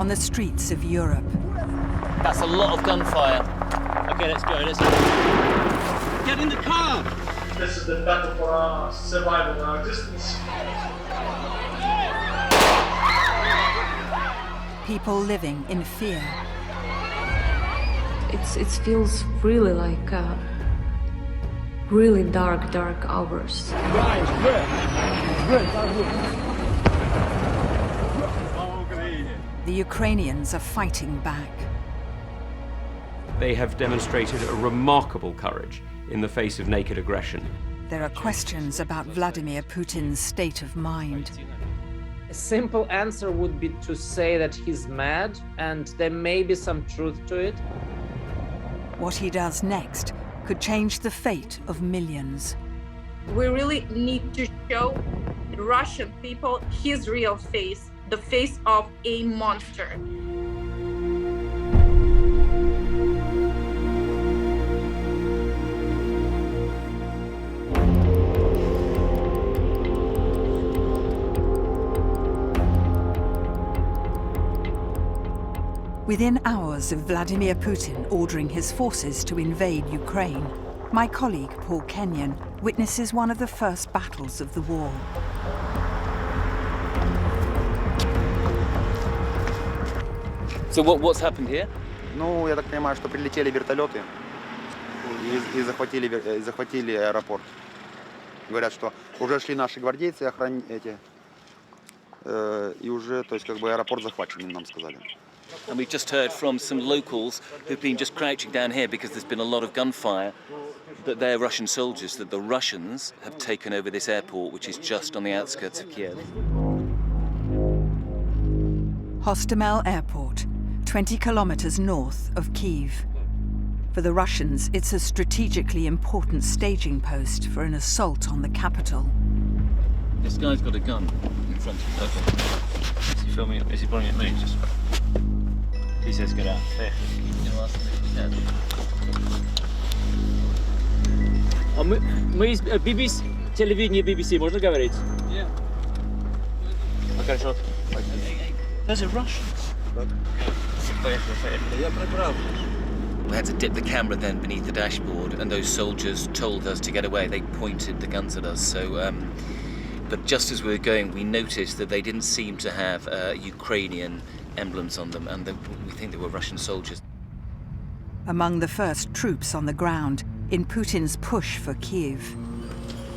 on the streets of Europe. That's a lot of gunfire. Okay, let's go, Get in the car! This is the battle for our survival and our existence. People living in fear. It feels really like really dark hours. The Ukrainians are fighting back. They have demonstrated a remarkable courage in the face of naked aggression. There are questions about Vladimir Putin's state of mind. A simple answer would be to say that he's mad, and there may be some truth to it. What he does next could change the fate of millions. We really need to show the Russian people his real face, the face of a monster. Within hours of Vladimir Putin ordering his forces to invade Ukraine, my colleague Paul Kenyon witnesses one of the first battles of the war. So what's happened here? Ну, я так понимаю, что прилетели вертолеты и захватили аэропорт. Говорят, что уже шли наши гвардейцы, и уже, то есть, как бы аэропорт захвачен, нам сказали. And we've just heard from some locals who've been just crouching down here because there's been a lot of gunfire, that they're Russian soldiers, that the Russians have taken over this airport, which is just on the outskirts of Kiev. Hostomel Airport, 20 kilometers north of Kyiv. For the Russians, it's a strategically important staging post for an assault on the capital. This guy's got a gun in front of him. Okay. Is he filming? Is he pointing at me? Just... He says get out. Мы из BBC, телевидение BBC, можно говорить? Yeah. Okay, sure. Those are Russians. We had to dip the camera then beneath the dashboard, and those soldiers told us to get away. They pointed the guns at us. So, but just as we were going, we noticed that they didn't seem to have Ukrainian emblems on them, and we think they were Russian soldiers. Among the first troops on the ground in Putin's push for Kyiv.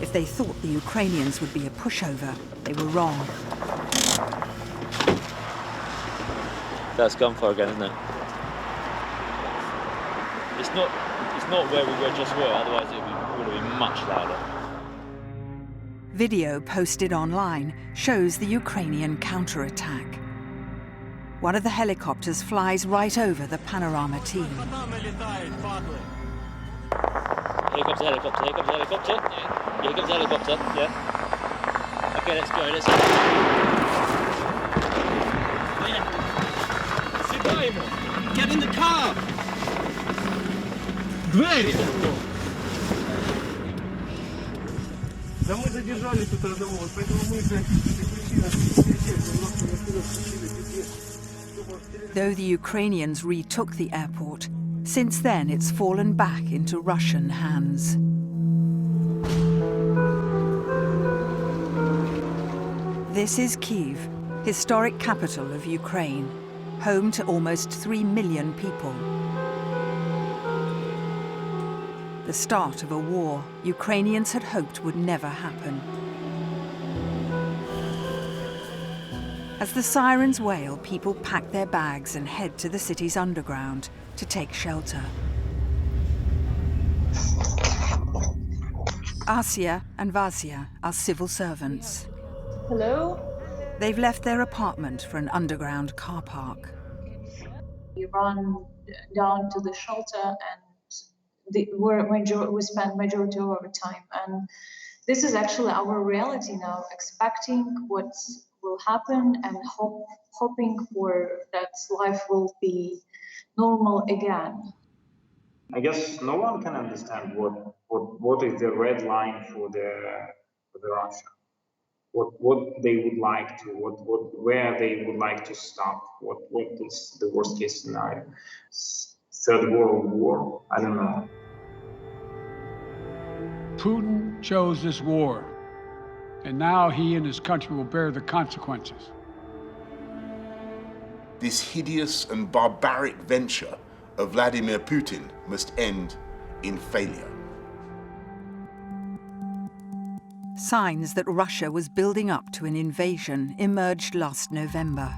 If they thought the Ukrainians would be a pushover, they were wrong. That's gunfire again, isn't it? It's not where we just were, otherwise it would have been much louder. Video posted online shows the Ukrainian counterattack. One of the helicopters flies right over the Panorama team. Here comes the helicopter, here comes the helicopter. Yeah. Here comes the helicopter, yeah. Okay, let's go, let's go. Get in the car! Двери! Да мы задержали тут одного, поэтому мы Though the Ukrainians retook the airport, since then it's fallen back into Russian hands. This is Kyiv, historic capital of Ukraine, home to almost 3 million people. The start of a war Ukrainians had hoped would never happen. As the sirens wail, people pack their bags and head to the city's underground to take shelter. Asia and Vasya are civil servants. Hello? They've left their apartment for an underground car park. We run down to the shelter and we spend majority of our time. And this is actually our reality now, expecting what will happen and hoping for that life will be normal again. I guess no one can understand what is the red line for the Russia. what they would like to, where they would like to stop, what is the worst case scenario. Third World War, I don't know. Putin chose this war, and now he and his country will bear the consequences. This hideous and barbaric venture of Vladimir Putin must end in failure. Signs that Russia was building up to an invasion emerged last November.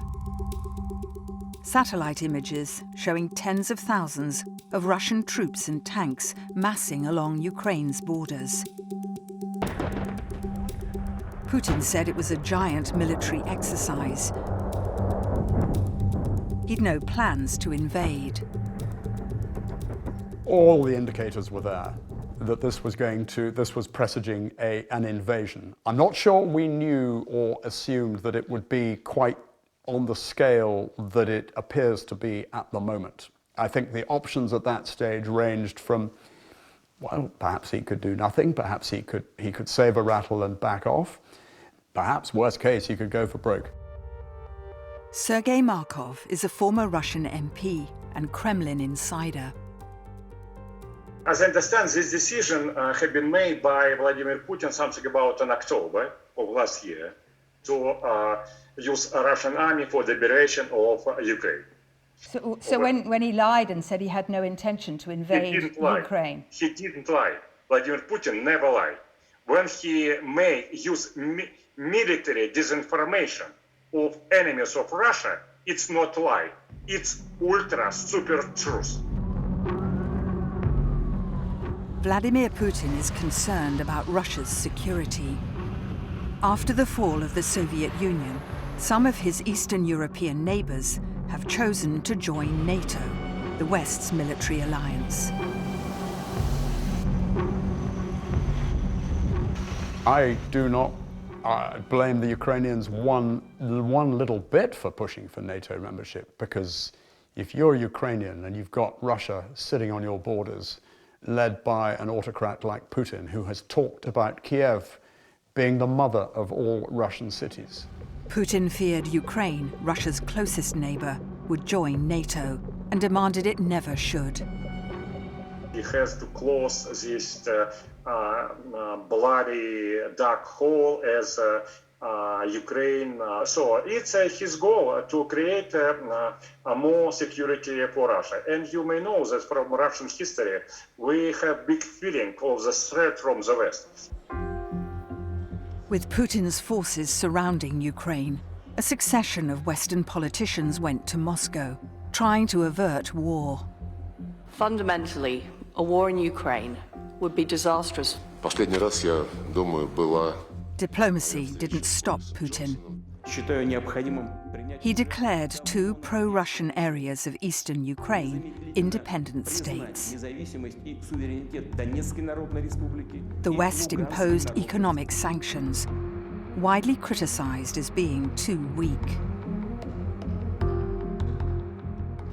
Satellite images showing tens of thousands of Russian troops and tanks massing along Ukraine's borders. Putin said it was a giant military exercise. He'd no plans to invade. All the indicators were there that this was presaging an invasion. I'm not sure we knew or assumed that it would be quite on the scale that it appears to be at the moment. I think the options at that stage ranged from, well, perhaps he could do nothing, perhaps he could save a rattle and back off, perhaps, worst case, he could go for broke. Sergei Markov is a former Russian MP and Kremlin insider. As I understand, this decision had been made by Vladimir Putin something about in October of last year to use a Russian army for the liberation of Ukraine. So when he lied and said he had no intention to invade Ukraine? He didn't lie. Vladimir Putin never lied. When he may use military disinformation of enemies of Russia, it's not lie. It's ultra super truth. Vladimir Putin is concerned about Russia's security. After the fall of the Soviet Union, some of his Eastern European neighbors have chosen to join NATO, the West's military alliance. I do not blame the Ukrainians one little bit for pushing for NATO membership, because if you're Ukrainian and you've got Russia sitting on your borders, led by an autocrat like Putin, who has talked about Kyiv being the mother of all Russian cities. Putin feared Ukraine, Russia's closest neighbor, would join NATO and demanded it never should. He has to close this bloody dark hole as Ukraine. So it's his goal to create more security for Russia. And you may know that from Russian history, we have big feeling of the threat from the West. With Putin's forces surrounding Ukraine, a succession of Western politicians went to Moscow, trying to avert war. Fundamentally, a war in Ukraine would be disastrous. Последний раз, я думаю, была... Diplomacy didn't stop Putin. He declared 2 pro-Russian areas of eastern Ukraine independent states. The West imposed economic sanctions, widely criticized as being too weak.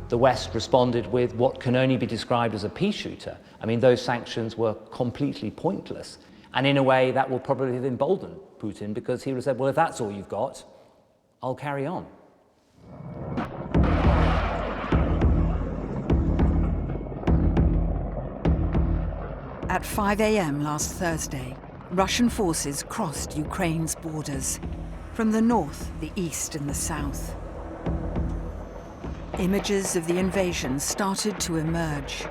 The West responded with what can only be described as a pea shooter. I mean, those sanctions were completely pointless. And in a way, that will probably have emboldened Putin, because he would have said, well, if that's all you've got, I'll carry on. At 5 a.m. last Thursday, Russian forces crossed Ukraine's borders, from the north, the east, and the south. Images of the invasion started to emerge.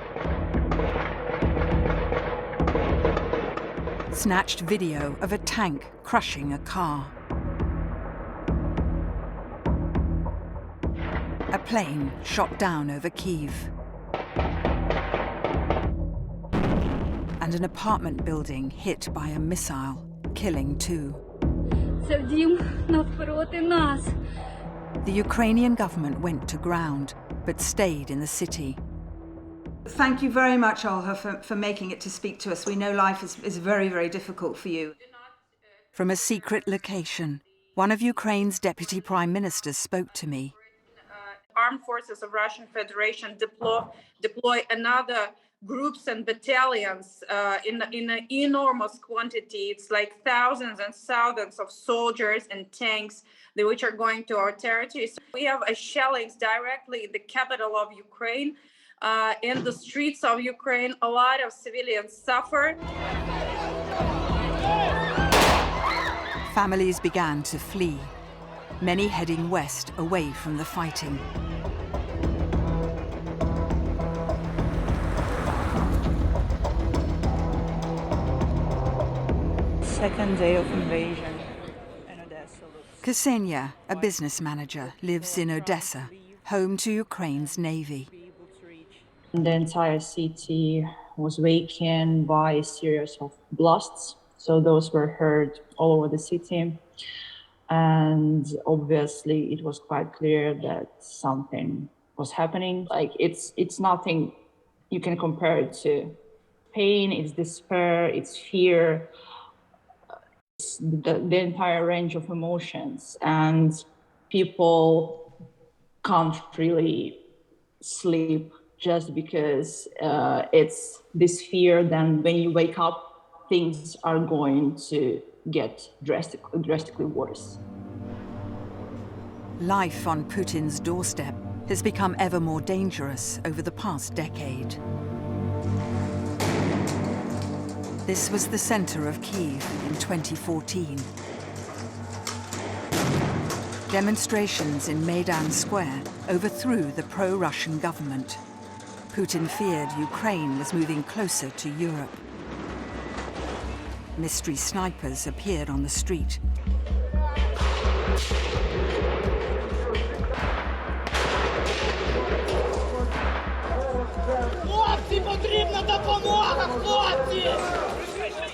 Snatched video of a tank crushing a car. A plane shot down over Kyiv. And an apartment building hit by a missile, killing 2. The Ukrainian government went to ground, but stayed in the city. Thank you very much, Olha, for making it to speak to us. We know life is very, very difficult for you. From a secret location, one of Ukraine's deputy prime ministers spoke to me. Armed forces of Russian Federation deploy another groups and battalions in an enormous quantity. It's like thousands and thousands of soldiers and tanks which are going to our territory. So we have a shellings directly in the capital of Ukraine. In the streets of Ukraine, a lot of civilians suffer. Families began to flee, many heading west away from the fighting. Second day of invasion in Odessa. Ksenia, a business manager, lives in Odessa, home to Ukraine's navy. The entire city was wakened by a series of blasts. So those were heard all over the city. And obviously it was quite clear that something was happening. Like it's nothing you can compare it to. Pain, it's despair, it's fear, it's the entire range of emotions. And people can't really sleep just because it's this fear. Then when you wake up, things are going to get drastically worse. Life on Putin's doorstep has become ever more dangerous over the past decade. This was the center of Kyiv in 2014. Demonstrations in Maidan Square overthrew the pro-Russian government. Putin feared Ukraine was moving closer to Europe. Mystery snipers appeared on the street.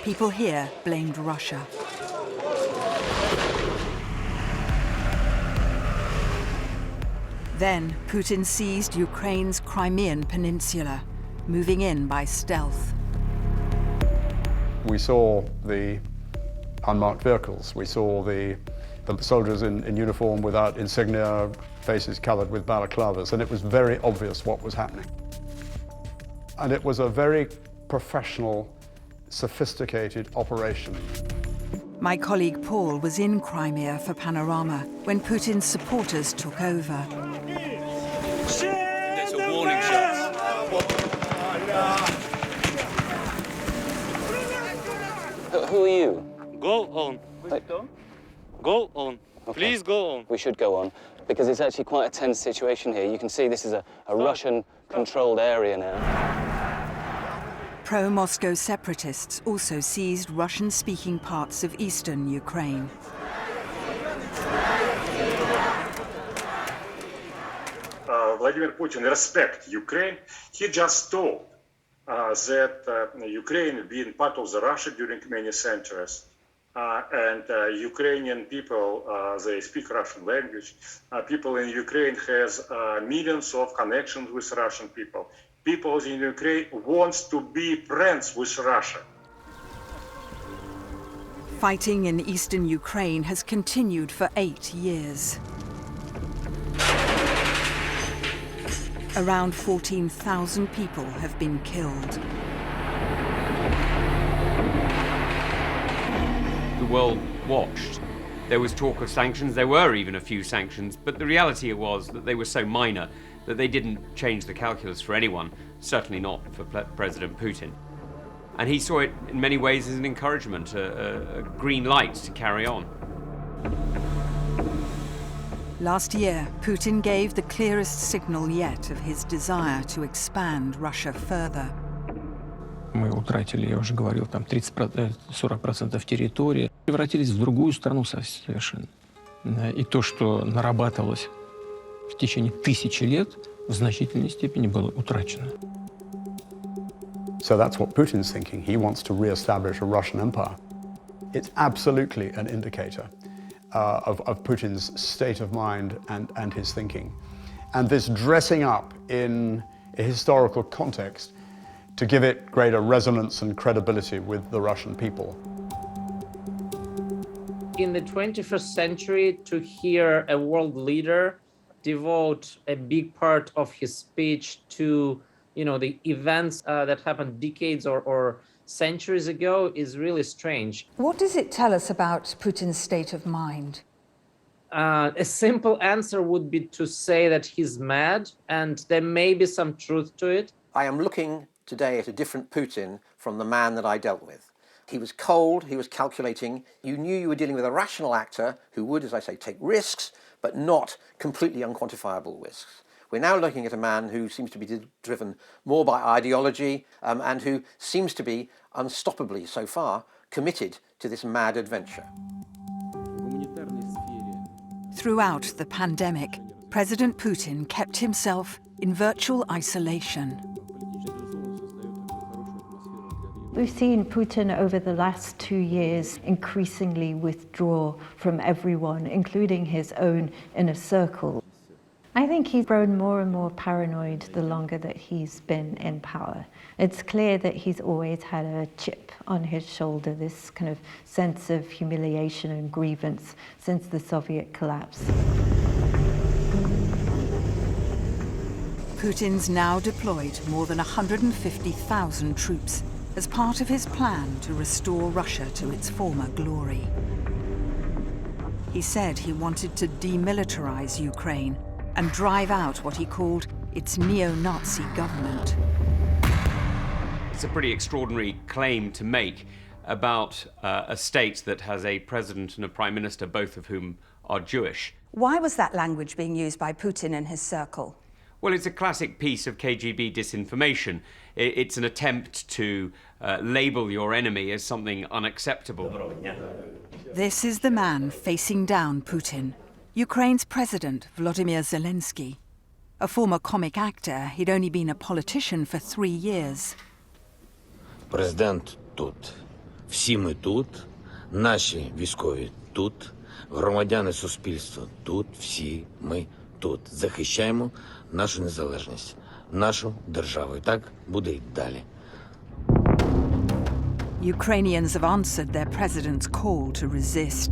People here blamed Russia. Then Putin seized Ukraine's Crimean Peninsula, moving in by stealth. We saw the unmarked vehicles. We saw the soldiers in uniform without insignia, faces covered with balaclavas, and it was very obvious what was happening. And it was a very professional, sophisticated operation. My colleague Paul was in Crimea for Panorama when Putin's supporters took over. There's a warning shot. Who are you? Go on. Go on. Okay. Please go on. We should go on, because it's actually quite a tense situation here. You can see this is a Russian-controlled area now. Pro-Moscow separatists also seized Russian-speaking parts of eastern Ukraine. Vladimir Putin respects Ukraine. He just told that Ukraine being part of the Russia during many centuries, and Ukrainian people, they speak Russian language. People in Ukraine has millions of connections with Russian people. People in Ukraine wants to be friends with Russia. Fighting in eastern Ukraine has continued for 8 years. Around 14,000 people have been killed. The world watched. There was talk of sanctions, there were even a few sanctions, but the reality was that they were so minor that they didn't change the calculus for anyone, certainly not for President Putin. And he saw it in many ways as an encouragement, a green light to carry on. Last year, Putin gave the clearest signal yet of his desire to expand Russia further. Мы утратили, я уже говорил, там 40% территории, превратились в другую страну совершенно. И то, что нарабатывалось в течение тысячи лет, в значительной степени было утрачено. So that's what Putin's thinking. He wants to re-establish a Russian empire. It's absolutely an indicator of Putin's state of mind and his thinking. And this dressing up in a historical context to give it greater resonance and credibility with the Russian people. In the 21st century, to hear a world leader devote a big part of his speech to the events that happened decades or centuries ago is really strange. What does it tell us about Putin's state of mind? A simple answer would be to say that he's mad, and there may be some truth to it. I am looking today at a different Putin from the man that I dealt with. He was cold, he was calculating. You knew you were dealing with a rational actor who would, as I say, take risks, but not completely unquantifiable risks. We're now looking at a man who seems to be driven more by ideology and who seems to be unstoppably, so far, committed to this mad adventure. Throughout the pandemic, President Putin kept himself in virtual isolation. We've seen Putin over the last 2 years increasingly withdraw from everyone, including his own inner circle. I think he's grown more and more paranoid the longer that he's been in power. It's clear that he's always had a chip on his shoulder, this kind of sense of humiliation and grievance since the Soviet collapse. Putin's now deployed more than 150,000 troops as part of his plan to restore Russia to its former glory. He said he wanted to demilitarize Ukraine and drive out what he called its neo-Nazi government. It's a pretty extraordinary claim to make about a state that has a president and a prime minister, both of whom are Jewish. Why was that language being used by Putin and his circle? Well, it's a classic piece of KGB disinformation. It's an attempt to label your enemy as something unacceptable. This is the man facing down Putin, Ukraine's President Volodymyr Zelensky. A former comic actor, he'd only been a politician for 3 years. Президент тут. Всі ми тут. Наші військові тут. Громадяни суспільства тут. Всі ми тут. Захищаємо нашу незалежність, нашу державу. І так буде й далі. Ukrainians have answered their president's call to resist.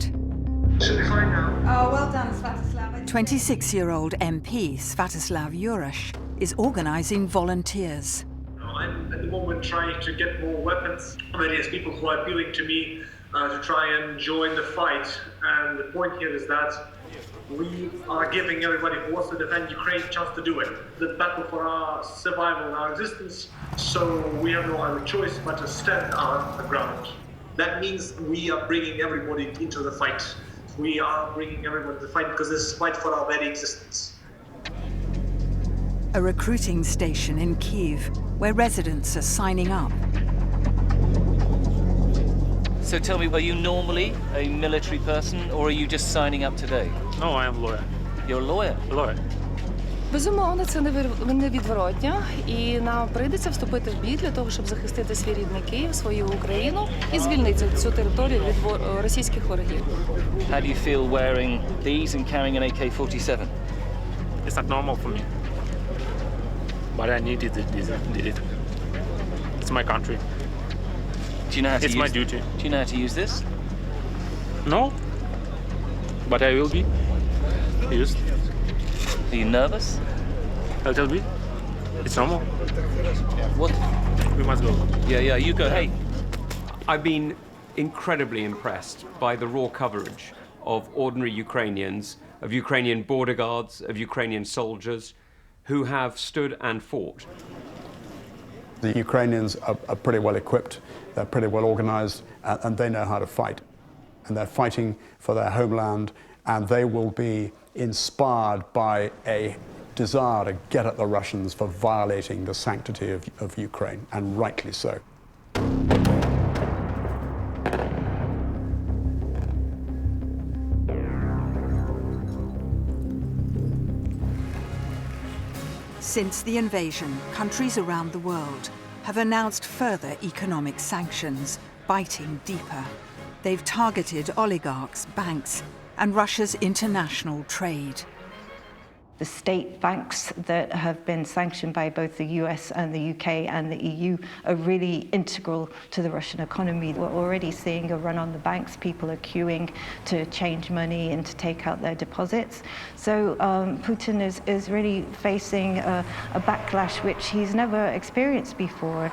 Oh, well done, Svatoslav. 26-year-old MP Svatoslav Yurash is organizing volunteers. I'm at the moment trying to get more weapons. Various people who are appealing to me to try and join the fight. And the point here is that we are giving everybody who wants to defend Ukraine a chance to do it. The battle for our survival and our existence. So we have no other choice but to stand our ground. That means we are bringing everybody into the fight. We are bringing everyone to the fight because this is a fight for our very existence. A recruiting station in Kyiv where residents are signing up. So tell me, are you normally a military person or are you just signing up today? No, I am a lawyer. You're a lawyer? A lawyer. Безумовно, це невідворотньо, і нам прийдеться вступити в бій для того, щоб захистити свій рідний Київ, свою Україну і звільнити цю територію від російських ворогів. How do you feel wearing these and carrying an AK-47? It's not normal for me. But I needed it. It's my country. Do you know how to it's use my duty. Do you know how to use this? No. But I will be used. Are you nervous? A little bit. It's normal. What? We must go. Yeah, you go. Hey. I've been incredibly impressed by the raw coverage of ordinary Ukrainians, of Ukrainian border guards, of Ukrainian soldiers who have stood and fought. The Ukrainians are pretty well equipped, they're pretty well organized, and they know how to fight. And they're fighting for their homeland, and they will be inspired by a desire to get at the Russians for violating the sanctity of Ukraine, and rightly so. Since the invasion, countries around the world have announced further economic sanctions, biting deeper. They've targeted oligarchs, banks, and Russia's international trade. The state banks that have been sanctioned by both the US and the UK and the EU are really integral to the Russian economy. We're already seeing a run on the banks. People are queuing to change money and to take out their deposits. So Putin is really facing a backlash which he's never experienced before.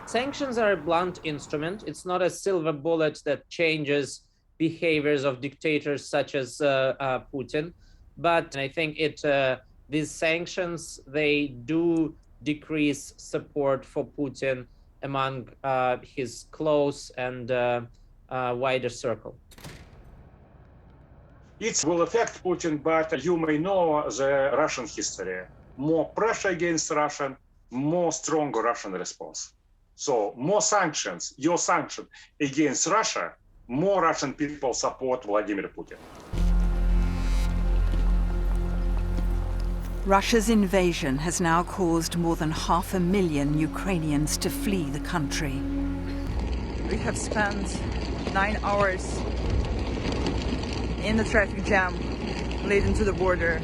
Sanctions are a blunt instrument. It's not a silver bullet that changes behaviors of dictators such as Putin. But I think these sanctions, they do decrease support for Putin among his close and wider circle. It will affect Putin, but you may know the Russian history. More pressure against Russia, more stronger Russian response. So more sanctions, your sanction against Russia, more Russian people support Vladimir Putin. Russia's invasion has now caused more than 500,000 Ukrainians to flee the country. We have spent 9 hours in the traffic jam leading to the border.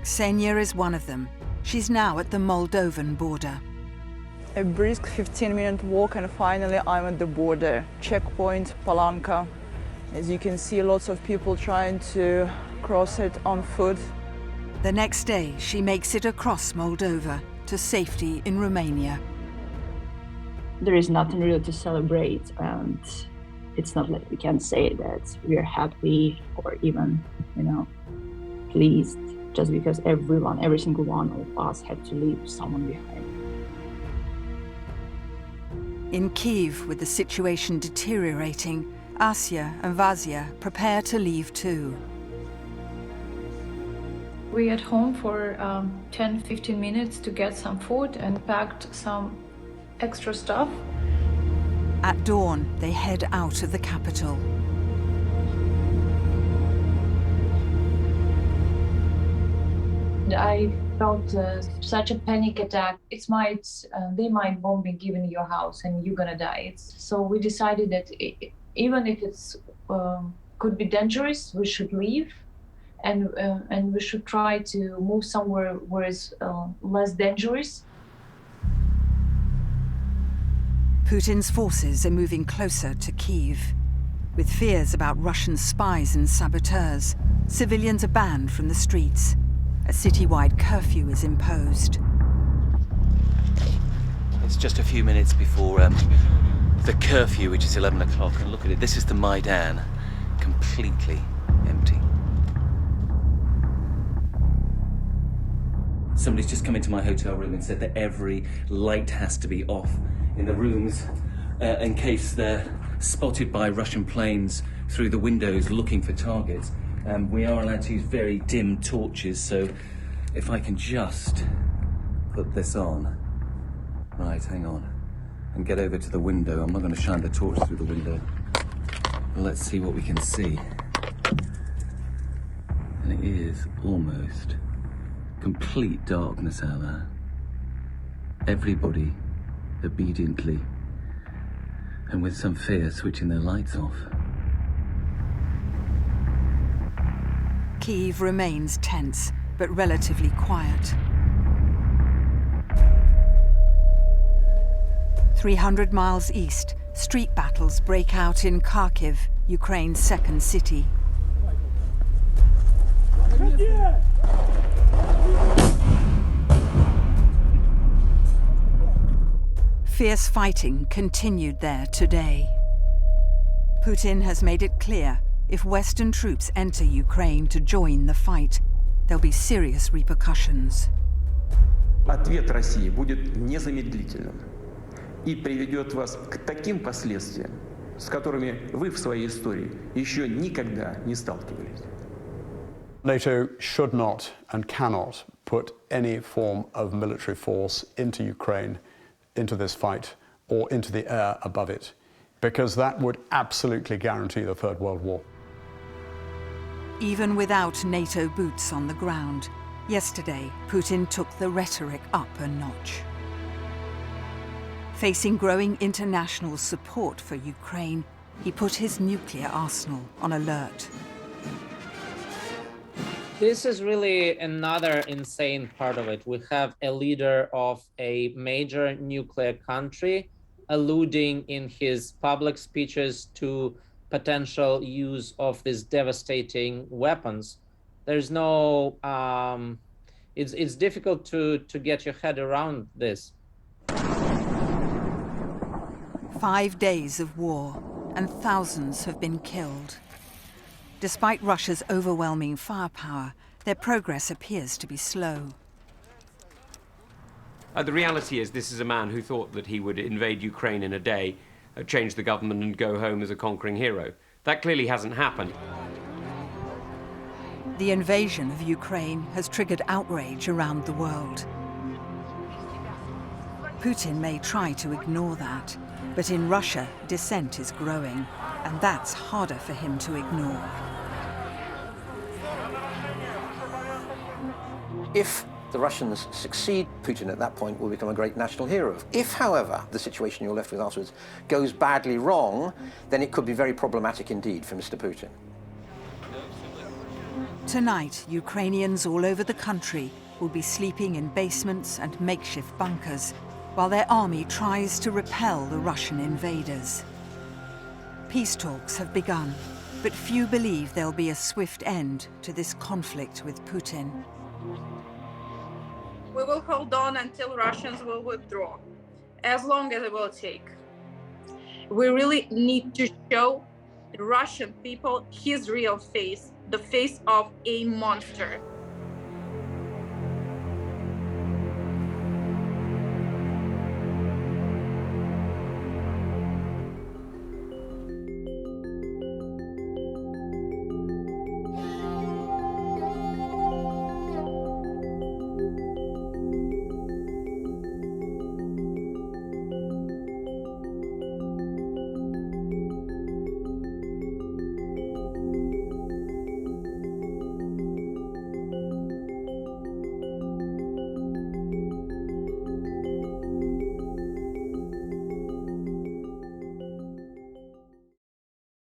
Ksenia is one of them. She's now at the Moldovan border. A brisk 15-minute walk and finally I'm at the border. Checkpoint Palanka. As you can see, lots of people trying to cross it on foot. The next day, she makes it across Moldova to safety in Romania. There is nothing really to celebrate, and it's not like we can say that we are happy or even, pleased just because every single one of us had to leave someone behind. In Kyiv, with the situation deteriorating, Asya and Vazia prepare to leave too. We at home for 10-15 minutes to get some food and packed some extra stuff. At dawn, they head out of the capital. I felt such a panic attack. They might bomb even your house and you're gonna die. So we decided that even if it's could be dangerous, we should leave. And we should try to move somewhere where it's less dangerous. Putin's forces are moving closer to Kyiv. With fears about Russian spies and saboteurs, civilians are banned from the streets. A citywide curfew is imposed. It's just a few minutes before the curfew, which is 11 o'clock, and look at it, this is the Maidan, completely empty. Somebody's just come into my hotel room and said that every light has to be off in the rooms in case they're spotted by Russian planes through the windows looking for targets. We are allowed to use very dim torches, so if I can just put this on. Right, hang on. And get over to the window. I'm not going to shine the torch through the window. Let's see what we can see. And it is almost complete darkness out there. Everybody obediently and with some fear switching their lights off. Kyiv remains tense, but relatively quiet. 300 miles east, street battles break out in Kharkiv, Ukraine's second city. Fierce fighting continued there today. Putin has made it clear if Western troops enter Ukraine to join the fight, there'll be serious repercussions. Ответ России будет незамедлительным и приведет вас к таким последствиям, с которыми вы в своей истории еще никогда не сталкивались. NATO should not and cannot put any form of military force into Ukraine, into this fight, or into the air above it, because that would absolutely guarantee the Third World War. Even without NATO boots on the ground, yesterday Putin took the rhetoric up a notch. Facing growing international support for Ukraine, he put his nuclear arsenal on alert. This is really another insane part of it. We have a leader of a major nuclear country alluding in his public speeches to potential use of these devastating weapons. There's no, it's difficult to get your head around this. 5 days of war, and thousands have been killed. Despite Russia's overwhelming firepower, their progress appears to be slow. The reality is this is a man who thought that he would invade Ukraine in a day, change the government and go home as a conquering hero. That clearly hasn't happened. The invasion of Ukraine has triggered outrage around the world. Putin may try to ignore that, but in Russia, dissent is growing, and that's harder for him to ignore. If the Russians succeed, Putin at that point will become a great national hero. If, however, the situation you're left with afterwards goes badly wrong, then it could be very problematic indeed for Mr. Putin. Tonight, Ukrainians all over the country will be sleeping in basements and makeshift bunkers, while their army tries to repel the Russian invaders. Peace talks have begun, but few believe there'll be a swift end to this conflict with Putin. We will hold on until Russians will withdraw, as long as it will take. We really need to show the Russian people his real face, the face of a monster.